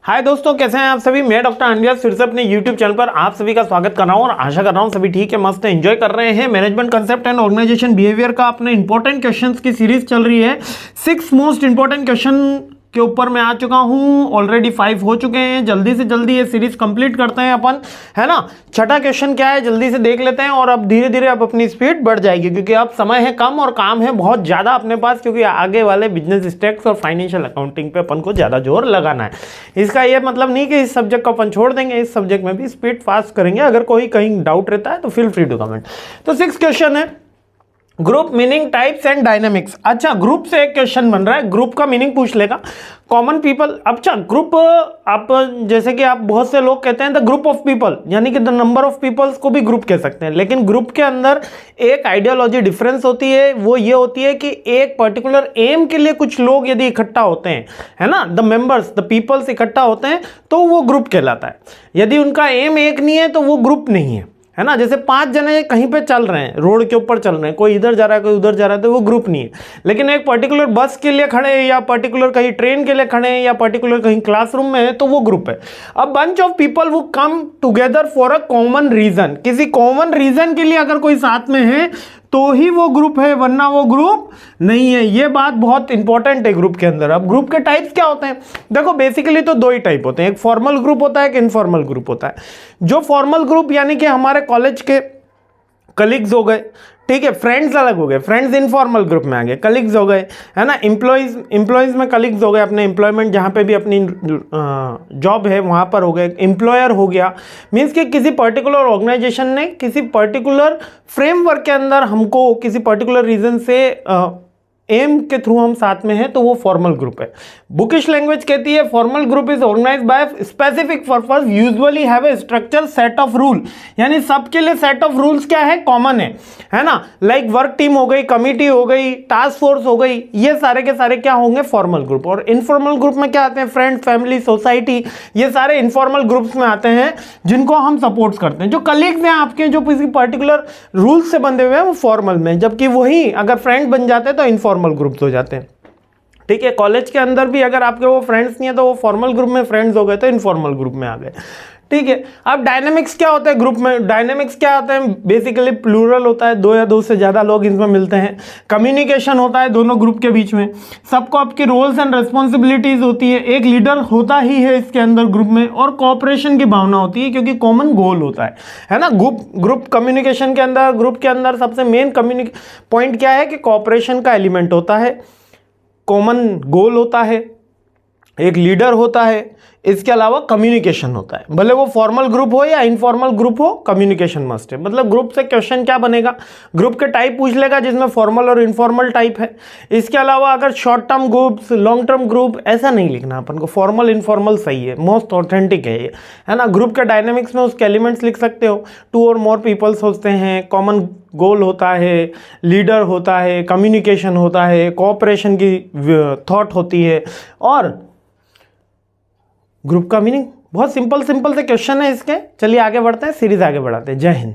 हाय दोस्तों, कैसे हैं आप सभी। मैं डॉक्टर अनवियास फिर से अपने यूट्यूब चैनल पर आप सभी का स्वागत कर रहा हूं और आशा कर रहा हूं सभी ठीक है, मस्त एंजॉय कर रहे हैं। Management concept and organisation behaviour का अपने इंपॉर्टेंट क्वेश्चंस की सीरीज चल रही है। 6 मोस्ट इंपॉर्टेंट क्वेश्चन के ऊपर मैं आ चुका हूं, ऑलरेडी 5 हो चुके हैं। जल्दी से जल्दी ये सीरीज कंप्लीट करते हैं अपन, है ना। छठा क्वेश्चन क्या है जल्दी से देख लेते हैं और अब धीरे धीरे अब अपनी स्पीड बढ़ जाएगी क्योंकि अब समय है कम और काम है बहुत ज़्यादा अपने पास, क्योंकि आगे वाले बिजनेस स्टैट्स और फाइनेंशियल अकाउंटिंग पे अपन को ज़्यादा जोर लगाना है। इसका ये मतलब नहीं कि इस सब्जेक्ट को अपन छोड़ देंगे, इस सब्जेक्ट में भी स्पीड फास्ट करेंगे। अगर कोई कहीं डाउट रहता है तो फील फ्री टू कमेंट। तो 6 क्वेश्चन है, group meaning, types and dynamics. अच्छा, ग्रुप से एक क्वेश्चन बन रहा है, ग्रुप का मीनिंग पूछ लेगा। कॉमन पीपल, अच्छा ग्रुप, आप जैसे कि आप बहुत से लोग कहते हैं द ग्रुप ऑफ पीपल, यानी कि द नंबर ऑफ पीपल्स को भी ग्रुप कह सकते हैं। लेकिन ग्रुप के अंदर एक आइडियोलॉजी डिफरेंस होती है, वो ये होती है कि एक पर्टिकुलर एम के लिए कुछ लोग यदि इकट्ठा होते हैं, है ना, द मेंबर्स, द पीपल्स इकट्ठा होते हैं तो वो ग्रुप कहलाता है। यदि उनका एम एक नहीं है तो वो ग्रुप नहीं है ना। जैसे 5 जने कहीं पे चल रहे हैं, रोड के ऊपर चल रहे हैं, कोई इधर जा रहा है कोई उधर जा रहा है, तो वो ग्रुप नहीं है। लेकिन एक पर्टिकुलर बस के लिए खड़े हैं या पर्टिकुलर कहीं ट्रेन के लिए खड़े हैं या पर्टिकुलर कहीं क्लासरूम में है तो वो ग्रुप है। अब बंच ऑफ पीपल वो come together for a common reason, किसी कॉमन रीजन के लिए अगर कोई साथ में है तो ही वो ग्रुप है, वरना वो ग्रुप नहीं है। ये बात बहुत इंपॉर्टेंट है ग्रुप के अंदर। अब ग्रुप के टाइप्स क्या होते हैं, देखो बेसिकली तो 2 ही टाइप होते हैं, एक फॉर्मल ग्रुप होता है, एक इनफॉर्मल ग्रुप होता है। जो फॉर्मल ग्रुप यानी कि हमारे कॉलेज के कलीग्स हो गए, ठीक है, फ्रेंड्स अलग हो गए, फ्रेंड्स इनफॉर्मल ग्रुप में आ गए, कलीग्स हो गए, है ना, एम्प्लॉयज में कलीग्स हो गए, अपने एम्प्लॉयमेंट जहाँ पे भी अपनी जॉब है वहाँ पर हो गए, एम्प्लॉयर हो गया। मीन्स कि किसी पर्टिकुलर ऑर्गेनाइजेशन ने किसी पर्टिकुलर फ्रेमवर्क के अंदर हमको किसी पर्टिकुलर रीजन से एम के थ्रू हम साथ में हैं तो वो फॉर्मल ग्रुप है। बुकिश लैंग्वेज कहती है formal group is organised by specific purpose, usually have a structure set of rule, यानी सबके लिए सेट ऑफ रूल्स क्या है, कॉमन है ना। लाइक वर्क टीम हो गई, कमिटी हो गई, टास्क फोर्स हो गई, ये सारे के सारे क्या होंगे, फॉर्मल ग्रुप। और इनफॉर्मल ग्रुप में क्या आते हैं, फ्रेंड्स, फैमिली, सोसाइटी, ये सारे इनफॉर्मल ग्रुप्स में आते हैं जिनको हम सपोर्ट करते हैं। जो कलीग्स हैं आपके जो किसी पर्टिकुलर रूल्स से बंधे हुए हैं वो फॉर्मल में, जबकि वही अगर फ्रेंड बन जाते हैं तो इनफॉर्मल ग्रुप्स हो जाते हैं। ठीक है, कॉलेज के अंदर भी अगर आपके वो फ्रेंड्स नहीं है तो वो फॉर्मल ग्रुप में फ्रेंड्स हो गए तो इनफॉर्मल ग्रुप में आ गए। ठीक है, अब डायनेमिक्स क्या होता है ग्रुप में, डायनेमिक्स क्या होता है, बेसिकली प्लूरल होता है, 2 या 2 से ज़्यादा लोग इसमें मिलते हैं। कम्युनिकेशन होता है दोनों ग्रुप के बीच में, सबको आपकी रोल्स एंड रिस्पॉन्सिबिलिटीज होती है, एक लीडर होता ही है इसके अंदर ग्रुप में, और कोऑपरेशन की भावना होती है क्योंकि कॉमन गोल होता है ना। ग्रुप कम्युनिकेशन के अंदर, ग्रुप के अंदर सबसे मेन पॉइंट क्या है कि कोऑपरेशन का एलिमेंट होता है, कॉमन गोल होता है, एक लीडर होता है, इसके अलावा कम्युनिकेशन होता है। भले वो फॉर्मल ग्रुप हो या इनफॉर्मल ग्रुप हो, कम्युनिकेशन मस्ट है। मतलब ग्रुप से क्वेश्चन क्या बनेगा, ग्रुप के टाइप पूछ लेगा जिसमें फॉर्मल और इनफॉर्मल टाइप है। इसके अलावा अगर short term groups, long term group, ऐसा नहीं लिखना अपन को, फॉर्मल इनफॉर्मल सही है, मोस्ट ऑथेंटिक है ये, है ना। ग्रुप के डायनेमिक्स में उसके एलिमेंट्स लिख सकते हो, 2 और मोर पीपल्स होते हैं, कॉमन गोल होता है, लीडर होता है, कम्युनिकेशन होता है, कोऑपरेशन की थॉट होती है, और ग्रुप का मीनिंग। बहुत सिंपल से क्वेश्चन है इसके। चलिए आगे बढ़ते हैं, सीरीज आगे बढ़ाते हैं। जय हिंद।